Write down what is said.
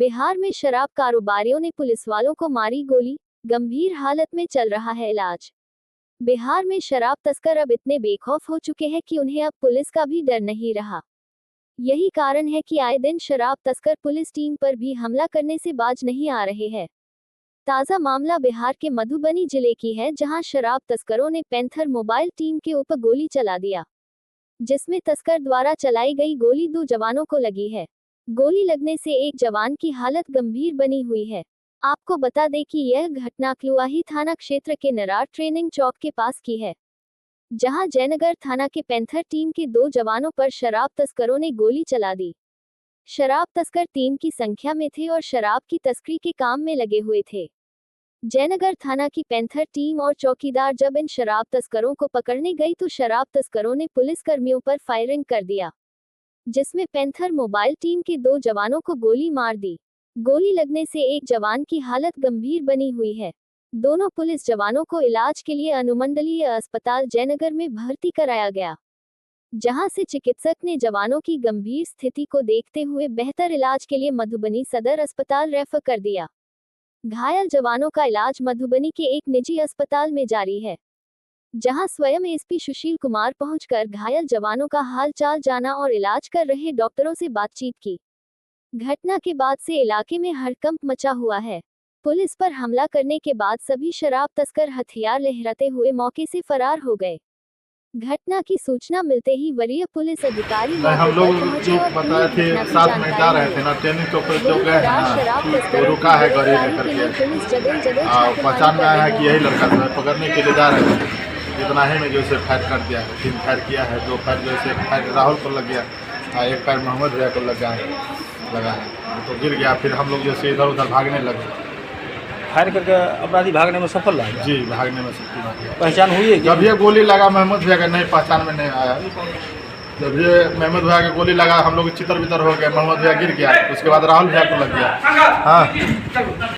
बिहार में शराब कारोबारियों ने पुलिस वालों को मारी गोली, गंभीर हालत में चल रहा है इलाज। बिहार में शराब तस्कर अब इतने बेखौफ हो चुके हैं कि उन्हें अब पुलिस का भी डर नहीं रहा। यही कारण है कि आए दिन शराब तस्कर पुलिस टीम पर भी हमला करने से बाज नहीं आ रहे हैं। ताजा मामला बिहार के मधुबनी जिले की है, जहां शराब तस्करों ने पैंथर मोबाइल टीम के ऊपर गोली चला दिया, जिसमें तस्कर द्वारा चलाई गई गोली 2 जवानों को लगी है। गोली लगने से एक जवान की हालत गंभीर बनी हुई है। आपको बता दें कि यह घटना क्लुआही थाना क्षेत्र के नरार ट्रेनिंग चौक के पास की है, जहां जयनगर थाना के पैंथर टीम के 2 जवानों पर शराब तस्करों ने गोली चला दी। शराब तस्कर 3 की संख्या में थे और शराब की तस्करी के काम में लगे हुए थे। जयनगर थाना की पैंथर टीम और चौकीदार जब इन शराब तस्करों को पकड़ने गई तो शराब तस्करों ने पुलिस कर्मियों पर फायरिंग कर दिया, जिसमें पैंथर मोबाइल टीम के 2 जवानों को गोली मार दी। गोली लगने से एक जवान की हालत गंभीर बनी हुई है। दोनों पुलिस जवानों को इलाज के लिए अनुमंडलीय अस्पताल जयनगर में भर्ती कराया गया, जहां से चिकित्सक ने जवानों की गंभीर स्थिति को देखते हुए बेहतर इलाज के लिए मधुबनी सदर अस्पताल रेफर कर दिया। घायल जवानों का इलाज मधुबनी के एक निजी अस्पताल में जारी है, जहां स्वयं एसपी सुशील कुमार पहुंचकर घायल जवानों का हाल चाल जाना और इलाज कर रहे डॉक्टरों से बातचीत की। घटना के बाद से इलाके में हड़कंप मचा हुआ है। पुलिस पर हमला करने के बाद सभी शराब तस्कर हथियार लहराते हुए मौके से फरार हो गए। घटना की सूचना मिलते ही वरीय पुलिस अधिकारी हम लोग जो बताए थे साथ में जा रहे थे ना, ट्रेनिंग चौक पे जो गए हैं तो रुका है गाड़ी लेकर के और पहचान में आया है कि यही लड़का था। पकड़ने के लिए जा रहे थे, इतना ही में जो से फायर कर दिया है। 3 फायर किया है, 2 फायर जो से फायर राहुल को लग गया और 1 फायर मोहम्मद भैया को लगा है तो गिर गया। फिर हम लोग जैसे इधर उधर भागने लगे। फायर करके अपराधी भागने में सफल रहा? जी, भागने में सफल रहा। पहचान हुई है? जब ये गोली लगा मोहम्मद भैया का नहीं पहचान में नहीं आया। जब ये मोहम्मद भैया का गोली लगा हम लोग चितर बितर हो गए। मोहम्मद भैया गिर गया, उसके बाद राहुल भैया को लग गया। हाँ।